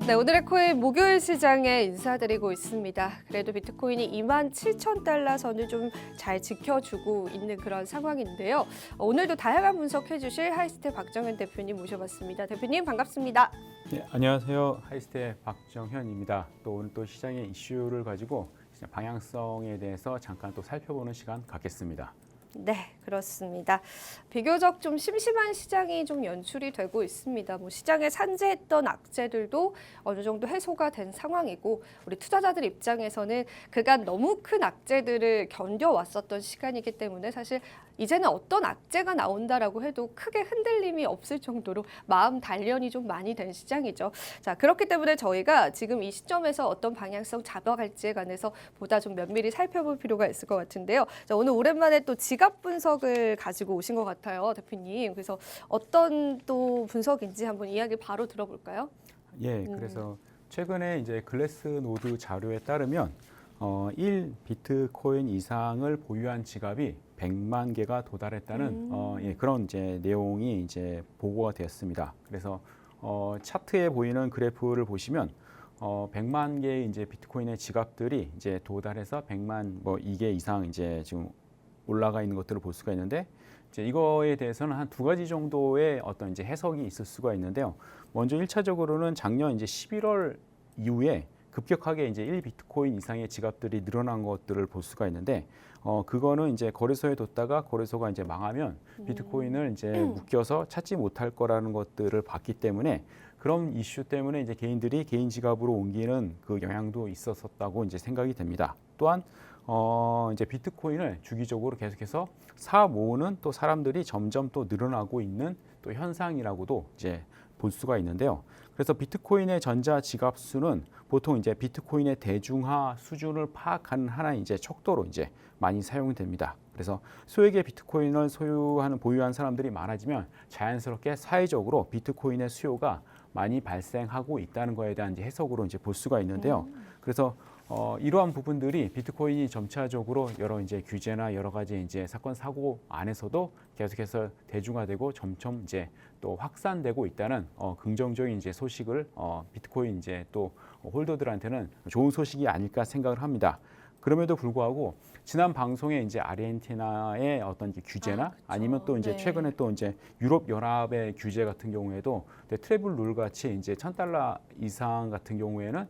네, 오늘의 코인 목요일 시장에 인사드리고 있습니다. 그래도 비트코인이 27,000달러 선을 좀 잘 지켜주고 있는 그런 상황인데요. 오늘도 다양한 분석해 주실 하이스텝 박정현 대표님 모셔봤습니다. 대표님 반갑습니다. 네, 안녕하세요. 하이스텝 박정현입니다. 또 오늘 또 시장의 이슈를 가지고 방향성에 대해서 잠깐 또 살펴보는 시간 갖겠습니다. 네, 그렇습니다. 비교적 좀 심심한 시장이 좀 연출이 되고 있습니다. 시장에 산재했던 악재들도 어느 정도 해소가 된 상황이고, 우리 투자자들 입장에서는 그간 너무 큰 악재들을 견뎌왔었던 시간이기 때문에 사실 이제는 어떤 악재가 나온다라고 해도 크게 흔들림이 없을 정도로 마음 단련이 좀 많이 된 시장이죠. 자, 그렇기 때문에 저희가 지금 이 시점에서 어떤 방향성 잡아갈지에 관해서 보다 좀 면밀히 살펴볼 필요가 있을 것 같은데요. 자, 오늘 오랜만에 또 지갑 분석을 가지고 오신 것 같아요, 대표님. 그래서 어떤 또 분석인지 한번 이야기 바로 들어볼까요? 예, 그래서 최근에 이제 글래스노드 자료에 따르면 1 비트코인 이상을 보유한 지갑이 100만 개가 도달했다는 그런 이제 내용이 이제 보고가 되었습니다. 그래서 차트에 보이는 그래프를 보시면 100만 개의 이제 비트코인의 지갑들이 이제 도달해서 100만 2개 이상 이제 지금 올라가 있는 것들을 볼 수가 있는데, 이제 이거에 대해서는 한 두 가지 정도의 어떤 이제 해석이 있을 수가 있는데요. 먼저 1차적으로는 작년 이제 11월 이후에 급격하게 이제 1 비트코인 이상의 지갑들이 늘어난 것들을 볼 수가 있는데, 그거는 이제 거래소에 뒀다가 거래소가 이제 망하면 비트코인을 이제 묶여서 찾지 못할 거라는 것들을 봤기 때문에, 그런 이슈 때문에 이제 개인들이 개인 지갑으로 옮기는 그 영향도 있었다고 이제 생각이 됩니다. 또한 이제 비트코인을 주기적으로 계속해서 사 모으는 또 사람들이 점점 또 늘어나고 있는 또 현상이라고도 이제 볼 수가 있는데요. 그래서 비트코인의 전자 지갑 수는 보통 이제 비트코인의 대중화 수준을 파악하는 하나의 이제 척도로 이제 많이 사용이 됩니다. 그래서 소액의 비트코인을 보유한 사람들이 많아지면 자연스럽게 사회적으로 비트코인의 수요가 많이 발생하고 있다는 거에 대한 이제 해석으로 이제 볼 수가 있는데요. 그래서 이러한 부분들이 비트코인이 점차적으로 여러 이제 규제나 여러 가지 이제 사건 사고 안에서도 계속해서 대중화되고 점점 이제 또 확산되고 있다는 긍정적인 이제 소식을 비트코인 이제 또 홀더들한테는 좋은 소식이 아닐까 생각을 합니다. 그럼에도 불구하고 지난 방송에 이제 아르헨티나의 어떤 규제나 아니면 또 이제 최근에 또 이제 유럽 연합의 규제 같은 경우에도 트래블 룰 같이 이제 $1,000 이상 같은 경우에는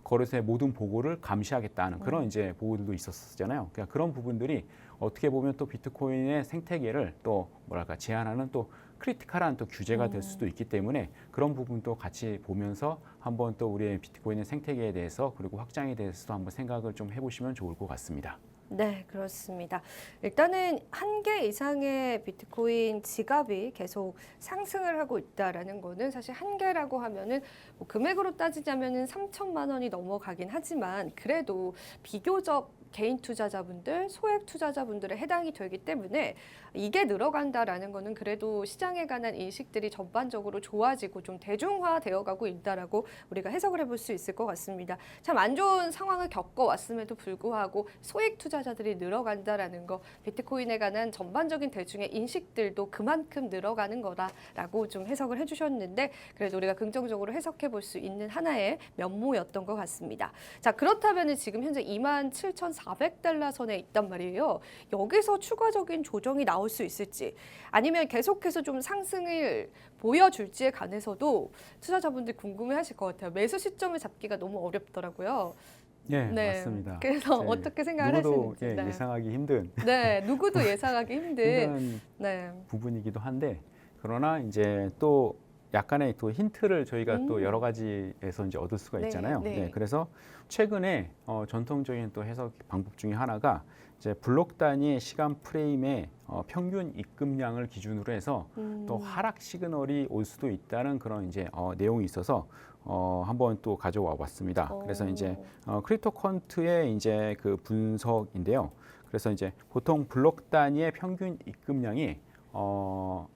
거래소의 모든 보고를 감시하겠다는 그런 이제 보고들도 있었잖아요. 그러니까 그런 부분들이 어떻게 보면 또 비트코인의 생태계를 또 제한하는 또 크리티컬한 또 규제가 될 수도 있기 때문에, 그런 부분도 같이 보면서 한번 또 우리의 비트코인의 생태계에 대해서 그리고 확장에 대해서도 한번 생각을 좀 해보시면 좋을 것 같습니다. 네, 그렇습니다. 일단은 1개 이상의 비트코인 지갑이 계속 상승을 하고 있다라는 거는, 사실 1개라고 하면은 금액으로 따지자면은 3천만 원이 넘어가긴 하지만, 그래도 비교적 개인 투자자분들, 소액 투자자분들에 해당이 되기 때문에 이게 늘어간다라는 거는 그래도 시장에 관한 인식들이 전반적으로 좋아지고 좀 대중화되어 가고 있다라고 우리가 해석을 해볼 수 있을 것 같습니다. 참 안 좋은 상황을 겪어왔음에도 불구하고 소액 투자자들이 늘어간다라는 거, 비트코인에 관한 전반적인 대중의 인식들도 그만큼 늘어가는 거다라고 좀 해석을 해주셨는데, 그래도 우리가 긍정적으로 해석해 볼 수 있는 하나의 면모였던 것 같습니다. 자, 그렇다면 지금 현재 27,400달러 선에 있단 말이에요. 여기서 추가적인 조정이 나올 수 있을지, 아니면 계속해서 좀 상승을 보여줄지에 관해서도 투자자분들 궁금해하실 것 같아요. 매수 시점을 잡기가 너무 어렵더라고요. 네, 맞습니다. 그래서 어떻게 생각을 누구도 하시는지. 예상하기 힘든 누구도 예상하기 힘든 부분이기도 한데, 그러나 이제 또 약간의 또 힌트를 저희가 또 여러 가지에서 이제 얻을 수가 있잖아요. 그래서 최근에 전통적인 또 해석 방법 중에 하나가 이제 블록 단위의 시간 프레임의 평균 입금량을 기준으로 해서 또 하락 시그널이 올 수도 있다는 그런 이제 내용이 있어서 한번 또 가져와 봤습니다. 그래서 이제 크립토컨트의 이제 그 분석인데요. 그래서 이제 보통 블록 단위의 평균 입금량이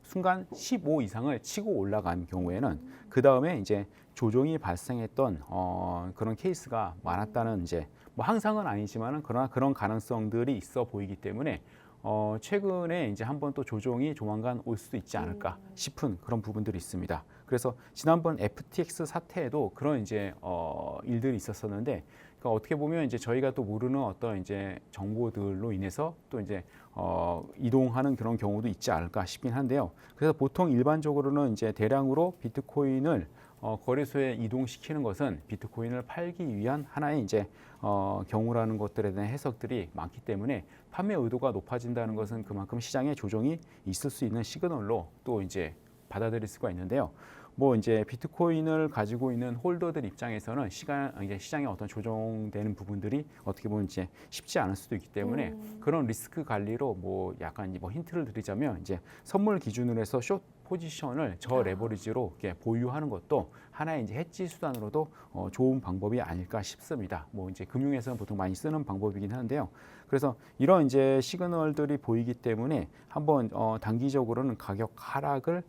순간 15 이상을 치고 올라간 경우에는 그 다음에 이제 조정이 발생했던 그런 케이스가 많았다는, 이제 항상은 아니지만은 그러나 그런 가능성들이 있어 보이기 때문에 최근에 이제 한번 또 조정이 조만간 올 수도 있지 않을까 싶은 그런 부분들이 있습니다. 그래서 지난번 FTX 사태에도 그런 이제 일들이 있었었는데, 그러니까 어떻게 보면 이제 저희가 또 모르는 어떤 이제 정보들로 인해서 또 이제 이동하는 그런 경우도 있지 않을까 싶긴 한데요. 그래서 보통 일반적으로는 이제 대량으로 비트코인을 거래소에 이동시키는 것은 비트코인을 팔기 위한 하나의 이제 경우라는 것들에 대한 해석들이 많기 때문에 판매 의도가 높아진다는 것은 그만큼 시장에 조정이 있을 수 있는 시그널로 또 이제 받아들일 수가 있는데요. 뭐 이제 비트코인을 가지고 있는 홀더들 입장에서는 이제 시장에 어떤 조정되는 부분들이 어떻게 보면 이제 쉽지 않을 수도 있기 때문에 그런 리스크 관리로 뭐 약간 뭐 힌트를 드리자면 이제 선물 기준으로 해서 숏 포지션을 저 레버리지로 이렇게 보유하는 것도 하나의 이제 해지 수단으로도 좋은 방법이 아닐까 싶습니다. 뭐 이제 금융에서는 보통 많이 쓰는 방법이긴 한데요. 그래서 이런 이제 시그널들이 보이기 때문에 한번 단기적으로는 가격 하락을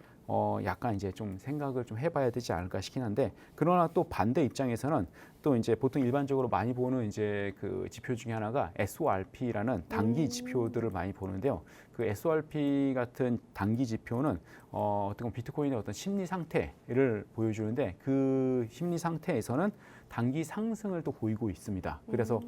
약간 이제 좀 생각을 좀 해봐야 되지 않을까 싶긴 한데, 그러나 또 반대 입장에서는 또 이제 보통 일반적으로 많이 보는 이제 그 지표 중에 하나가 SORP라는 단기 지표들을 많이 보는데요. 그 SORP 같은 단기 지표는 어떻게 보면 비트코인의 어떤 심리 상태를 보여주는데, 그 심리 상태에서는 단기 상승을 또 보이고 있습니다. 그래서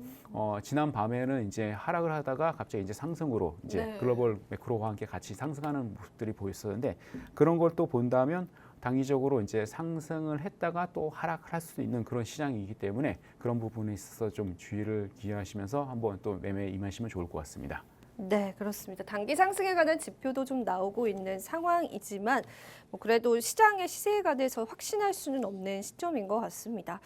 지난 밤에는 이제 하락을 하다가 갑자기 이제 상승으로 이제 네. 글로벌 매크로와 함께 같이 상승하는 모습들이 보였었는데, 그런 걸 또 본다면 단기적으로 이제 상승을 했다가 또 하락을 할 수도 있는 그런 시장이기 때문에 그런 부분에 있어서 좀 주의를 기하시면서 한번 또 매매에 임하시면 좋을 것 같습니다. 네, 그렇습니다. 단기 상승에 관한 지표도 좀 나오고 있는 상황이지만 뭐 그래도 시장의 시세에 관해서 확신할 수는 없는 시점인 것 같습니다.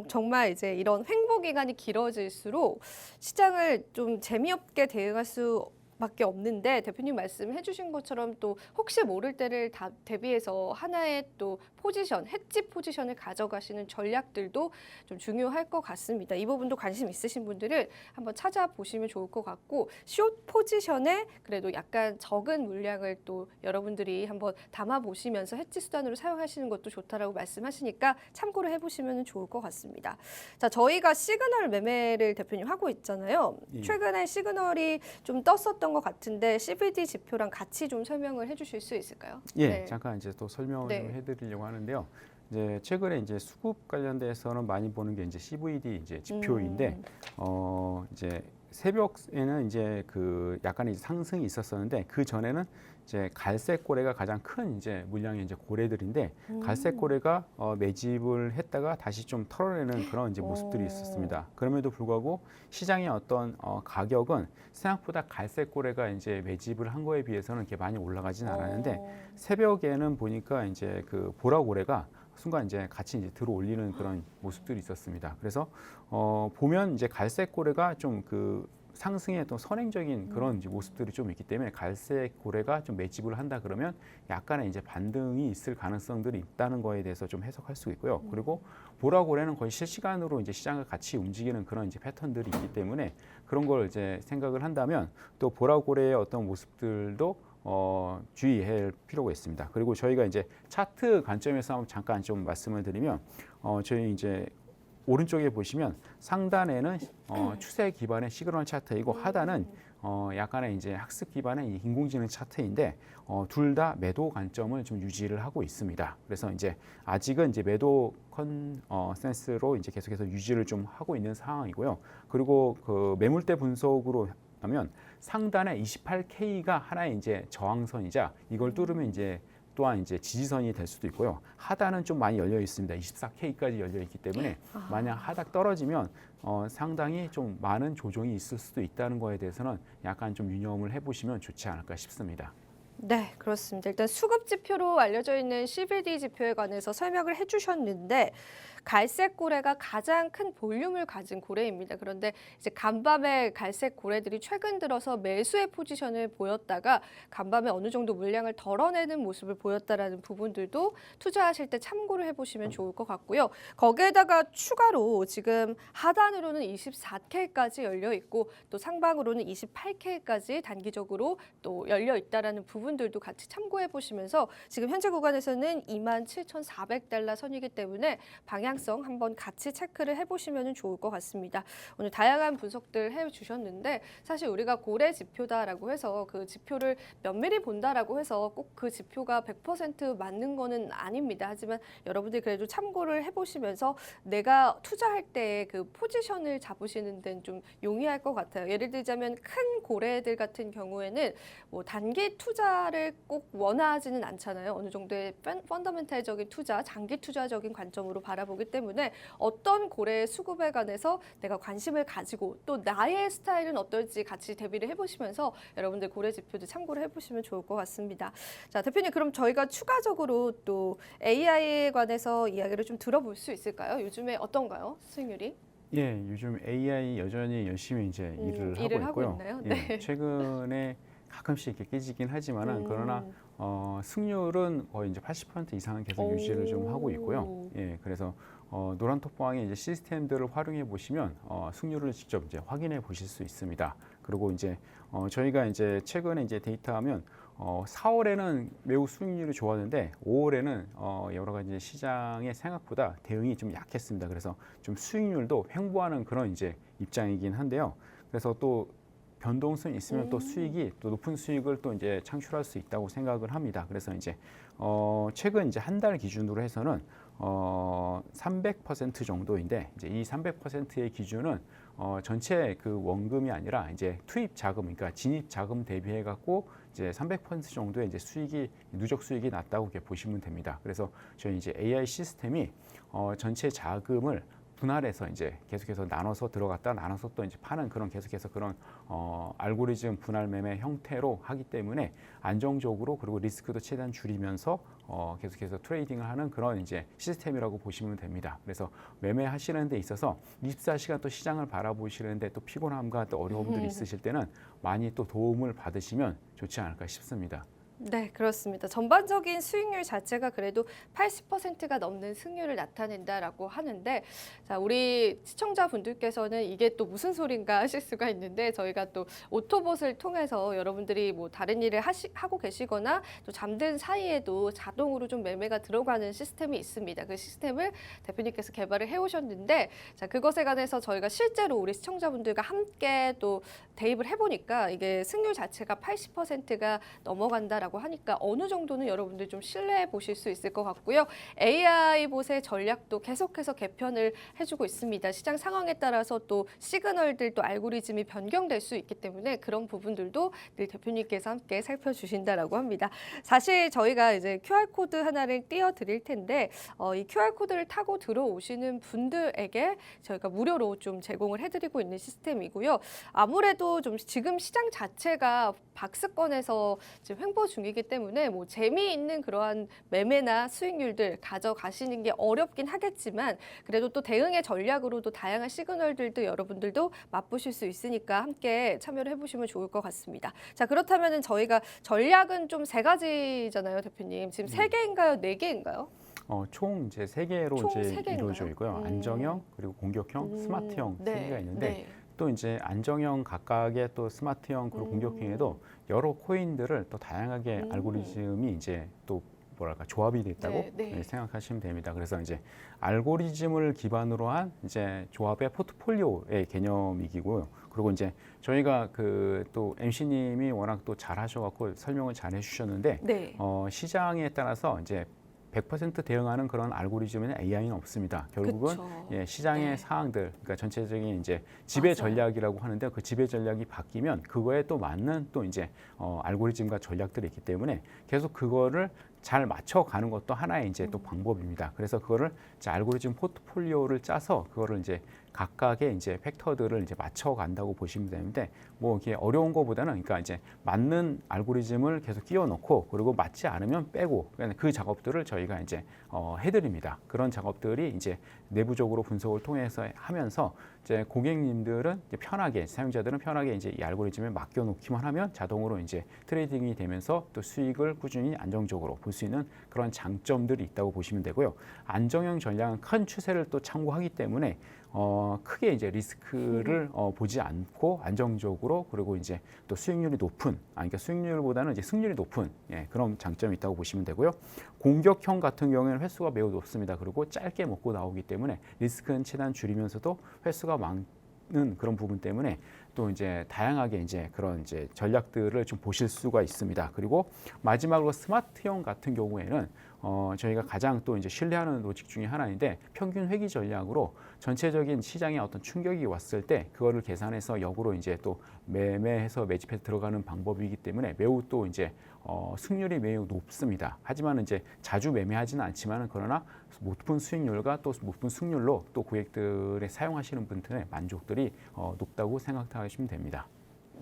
정말 이제 이런 횡보 기간이 길어질수록 시장을 좀 재미없게 대응할 수 밖에 없는데, 대표님 말씀해 주신 것처럼 또 혹시 모를 때를 대비해서 하나의 또 포지션, 해지 포지션을 가져가시는 전략들도 좀 중요할 것 같습니다. 이 부분도 관심 있으신 분들은 한번 찾아보시면 좋을 것 같고, 숏 포지션에 그래도 약간 적은 물량을 또 여러분들이 한번 담아보시면서 해지 수단으로 사용하시는 것도 좋다라고 말씀하시니까 참고를 해보시면 좋을 것 같습니다. 자, 저희가 시그널 매매를 대표님 하고 있잖아요. 예. 최근에 시그널이 좀 떴었던 것 같은데 CVD 지표랑 같이 좀 설명을 해주실 수 있을까요? 예, 네. 잠깐 이제 또 설명을 네. 좀 해드리려고 하는데요. 이제 최근에 이제 수급 관련돼서는 많이 보는 게 이제 CVD 이제 지표인데, 이제 새벽에는 이제 그 약간의 상승이 있었었는데, 그 전에는 이제 갈색 고래가 가장 큰 이제 물량의 이제 고래들인데, 갈색 고래가 매집을 했다가 다시 좀 털어내는 그런 이제 모습들이 있었습니다. 그럼에도 불구하고 시장의 어떤 가격은 생각보다 갈색 고래가 이제 매집을 한 거에 비해서는 이렇게 많이 올라가진 않았는데, 새벽에는 보니까 이제 그 보라 고래가 순간 이제 같이 이제 들어 올리는 그런 모습들이 있었습니다. 그래서 보면 이제 갈색 고래가 좀 그 상승의 어떤 선행적인 그런 이제 모습들이 좀 있기 때문에, 갈색 고래가 좀 매집을 한다 그러면 약간의 이제 반등이 있을 가능성들이 있다는 거에 대해서 좀 해석할 수 있고요. 그리고 보라 고래는 거의 실시간으로 이제 시장과 같이 움직이는 그런 이제 패턴들이 있기 때문에, 그런 걸 이제 생각을 한다면 또 보라 고래의 어떤 모습들도 주의할 필요가 있습니다. 그리고 저희가 이제 차트 관점에서 한번 잠깐 좀 말씀을 드리면, 저희 이제 오른쪽에 보시면 상단에는 추세 기반의 시그널 차트이고, 하단은 약간의 이제 학습 기반의 이 인공지능 차트인데, 둘 다 매도 관점을 좀 유지를 하고 있습니다. 그래서 이제 아직은 이제 매도 컨센스로 이제 계속해서 유지를 좀 하고 있는 상황이고요. 그리고 그 매물대 분석으로 하면 상단에 28K가 하나의 이제 저항선이자, 이걸 뚫으면 이제 또한 이제 지지선이 될 수도 있고요. 하단은 좀 많이 열려 있습니다. 24K까지 열려 있기 때문에 만약 하락 떨어지면 상당히 좀 많은 조정이 있을 수도 있다는 거에 대해서는 약간 좀 유념을 해보시면 좋지 않을까 싶습니다. 네, 그렇습니다. 일단 수급 지표로 알려져 있는 CVD 지표에 관해서 설명을 해주셨는데, 갈색 고래가 가장 큰 볼륨을 가진 고래입니다. 그런데 이제 간밤에 갈색 고래들이 최근 들어서 매수의 포지션을 보였다가 간밤에 어느 정도 물량을 덜어내는 모습을 보였다라는 부분들도 투자하실 때 참고를 해보시면 좋을 것 같고요. 거기에다가 추가로 지금 하단으로는 24K까지 열려 있고, 또 상방으로는 28K까지 단기적으로 또 열려 있다라는 부분들도 같이 참고해 보시면서, 지금 현재 구간에서는 27,400달러 선이기 때문에 방향 다양성 한번 같이 체크를 해보시면 좋을 것 같습니다. 오늘 다양한 분석들 해주셨는데 사실 우리가 고래 지표다라고 해서 그 지표를 면밀히 본다라고 해서 꼭 그 지표가 100% 맞는 거는 아닙니다. 하지만 여러분들이 그래도 참고를 해보시면서 내가 투자할 때 그 포지션을 잡으시는 데는 좀 용이할 것 같아요. 예를 들자면 큰 고래들 같은 경우에는 뭐 단기 투자를 꼭 원하지는 않잖아요. 어느 정도의 펀더멘탈적인 투자, 장기 투자적인 관점으로 바라보기 때문에 어떤 고래의 수급에 관해서 내가 관심을 가지고 또 나의 스타일은 어떨지 같이 대비를 해보시면서 여러분들 고래 지표도 참고를 해보시면 좋을 것 같습니다. 자, 대표님 그럼 저희가 추가적으로 또 AI에 관해서 이야기를 좀 들어볼 수 있을까요? 요즘에 어떤가요? 수익률이? 예, 요즘 AI 여전히 열심히 이제 일을 일을 하고 있고요. 있나요? 예, 네. 최근에 가끔씩 이렇게 깨지긴 하지만은 그러나 승률은 거의 이제 80% 이상은 계속 유지를 좀 하고 있고요. 예, 그래서 노란 톡방의 이제 시스템들을 활용해 보시면 승률을 직접 이제 확인해 보실 수 있습니다. 그리고 이제 저희가 이제 최근에 이제 데이터하면 4월에는 매우 수익률이 좋았는데 5월에는 여러 가지 시장의 생각보다 대응이 좀 약했습니다. 그래서 좀 수익률도 횡보하는 그런 이제 입장이긴 한데요. 그래서 또 변동성이 있으면 또 수익이 또 높은 수익을 또 이제 창출할 수 있다고 생각을 합니다. 그래서 이제 최근 이제 한 달 기준으로 해서는 300% 정도인데 이제 이 300%의 기준은 전체 그 원금이 아니라 이제 투입 자금, 그러니까 진입 자금 대비해 갖고 이제 300% 정도의 이제 수익이 누적 수익이 났다고 이렇게 보시면 됩니다. 그래서 저희 이제 AI 시스템이 전체 자금을 분할해서 이제 계속해서 나눠서 들어갔다 나눠서 또 이제 파는 그런 계속해서 그런 알고리즘 분할 매매 형태로 하기 때문에 안정적으로 그리고 리스크도 최대한 줄이면서 계속해서 트레이딩을 하는 그런 이제 시스템이라고 보시면 됩니다. 그래서 매매하시는 데 있어서 24시간 또 시장을 바라보시는데 또 피곤함과 또 어려움들이 있으실 때는 많이 또 도움을 받으시면 좋지 않을까 싶습니다. 네, 그렇습니다. 전반적인 수익률 자체가 그래도 80%가 넘는 승률을 나타낸다라고 하는데, 자, 우리 시청자분들께서는 이게 또 무슨 소린가 하실 수가 있는데, 저희가 또 오토봇을 통해서 여러분들이 뭐 다른 일을 하고 계시거나 또 잠든 사이에도 자동으로 좀 매매가 들어가는 시스템이 있습니다. 그 시스템을 대표님께서 개발을 해오셨는데, 자, 그것에 관해서 저희가 실제로 우리 시청자분들과 함께 또 대입을 해보니까 이게 승률 자체가 80%가 넘어간다라고 하니까 어느 정도는 여러분들 좀 신뢰해 보실 수 있을 것 같고요. AI 봇의 전략도 계속해서 개편을 해주고 있습니다. 시장 상황에 따라서 또 시그널들 또 알고리즘이 변경될 수 있기 때문에 그런 부분들도 늘 대표님께서 함께 살펴주신다라고 합니다. 사실 저희가 이제 QR코드 하나를 띄워드릴 텐데 이 QR코드를 타고 들어오시는 분들에게 저희가 무료로 좀 제공을 해드리고 있는 시스템이고요. 아무래도 좀 지금 시장 자체가 박스권에서 지금 횡보 중이기 때문에 뭐 재미있는 그러한 매매나 수익률들 가져가시는 게 어렵긴 하겠지만 그래도 또 대응의 전략으로도 다양한 시그널들도 여러분들도 맛보실 수 있으니까 함께 참여를 해보시면 좋을 것 같습니다. 자, 그렇다면은 저희가 전략은 좀 세 가지잖아요, 대표님. 지금 세 개인가요, 네 개인가요? 총 이제 세 개로 총 이제 세 개인가요? 이루어져 있고요. 안정형 그리고 공격형, 스마트형 세 개가 있는데 또 이제 안정형 각각의 또 스마트형 그리고 공격형에도 여러 코인들을 또 다양하게 알고리즘이 이제 또 뭐랄까 조합이 됐다고 생각하시면 됩니다. 그래서 이제 알고리즘을 기반으로 한 이제 조합의 포트폴리오의 개념이고요. 그리고 이제 저희가 그 또 MC님이 워낙 또 잘하셔갖고 설명을 잘 해주셨는데 시장에 따라서 이제 100% 대응하는 그런 알고리즘에는 AI는 없습니다. 결국은 예, 시장의 사항들, 그러니까 전체적인 이제 지배 전략이라고 하는데 그 지배 전략이 바뀌면 그거에 또 맞는 또 이제 알고리즘과 전략들이 있기 때문에 계속 그거를 잘 맞춰가는 것도 하나의 이제 또 방법입니다. 그래서 그거를 이제 알고리즘 포트폴리오를 짜서 그거를 이제 각각의 이제 팩터들을 이제 맞춰간다고 보시면 되는데 뭐 이게 어려운 것보다는 그러니까 이제 맞는 알고리즘을 계속 끼워놓고 그리고 맞지 않으면 빼고 그러니까 그 작업들을 저희가 이제 해드립니다. 그런 작업들이 이제 내부적으로 분석을 통해서 하면서 이제 고객님들은 이제 편하게 사용자들은 편하게 이제 이 알고리즘에 맡겨놓기만 하면 자동으로 이제 트레이딩이 되면서 또 수익을 꾸준히 안정적으로 볼 수 있는 그런 장점들이 있다고 보시면 되고요. 안정형 전략은 큰 추세를 또 참고하기 때문에 크게 이제 리스크를 보지 않고 안정적으로 그리고 이제 또 수익률이 높은, 그러니까 수익률보다는 이제 승률이 높은 그런 장점이 있다고 보시면 되고요. 공격형 같은 경우에는 횟수가 매우 높습니다. 그리고 짧게 먹고 나오기 때문에 리스크는 최대한 줄이면서도 횟수가 많은 그런 부분 때문에 또 이제 다양하게 이제 그런 이제 전략들을 좀 보실 수가 있습니다. 그리고 마지막으로 스마트형 같은 경우에는 저희가 가장 또 이제 신뢰하는 로직 중에 하나인데 평균 회귀 전략으로 전체적인 시장에 어떤 충격이 왔을 때 그거를 계산해서 역으로 이제 또 매매해서 매집해서 들어가는 방법이기 때문에 매우 또 이제 승률이 매우 높습니다. 하지만 이제 자주 매매하지는 않지만 그러나 높은 수익률과 또 높은 승률로 또 고객들의 사용하시는 분들의 만족들이 높다고 생각하시면 됩니다.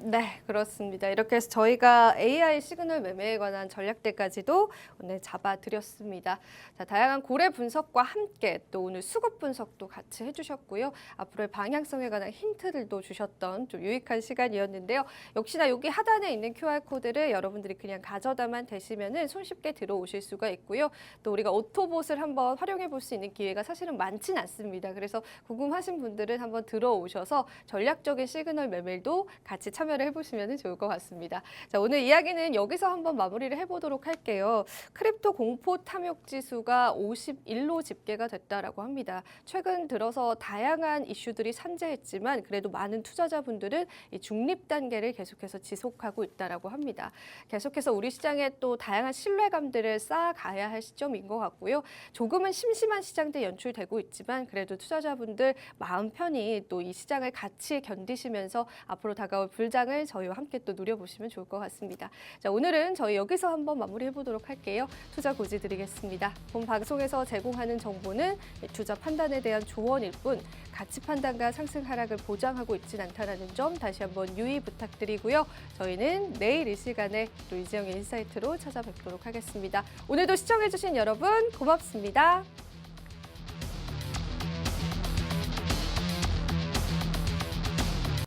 네, 그렇습니다. 이렇게 해서 저희가 AI 시그널 매매에 관한 전략들까지도 오늘 잡아드렸습니다. 자, 다양한 고래 분석과 함께 또 오늘 수급 분석도 같이 해주셨고요. 앞으로의 방향성에 관한 힌트들도 주셨던 좀 유익한 시간이었는데요. 역시나 여기 하단에 있는 QR코드를 여러분들이 그냥 가져다만 대시면은 손쉽게 들어오실 수가 있고요. 또 우리가 오토봇을 한번 활용해 볼 수 있는 기회가 사실은 많진 않습니다. 그래서 궁금하신 분들은 한번 들어오셔서 전략적인 시그널 매매도 같이 참여를 해보시면 좋을 것 같습니다. 자, 오늘 이야기는 여기서 한번 마무리를 해보도록 할게요. 크립토 공포 탐욕 지수가 51로 집계가 됐다라고 합니다. 최근 들어서 다양한 이슈들이 산재했지만 그래도 많은 투자자분들은 이 중립 단계를 계속해서 지속하고 있다라고 합니다. 계속해서 우리 시장에 또 다양한 신뢰감들을 쌓아가야 할 시점인 것 같고요. 조금은 심심한 시장도 연출되고 있지만 그래도 투자자분들 마음 편히 또 이 시장을 같이 견디시면서 앞으로 다가올 불장을 저희와 함께 또 누려보시면 좋을 것 같습니다. 자, 오늘은 저희 여기서 한번 마무리해 보도록 할게요. 투자 고지 드리겠습니다. 본 방송에서 제공하는 정보는 투자 판단에 대한 조언일 뿐 가치 판단과 상승 하락을 보장하고 있진 않다는 점 다시 한번 유의 부탁드리고요. 저희는 내일 이 시간에 또 이지영의 인사이트로 찾아뵙도록 하겠습니다. 오늘도 시청해주신 여러분 고맙습니다.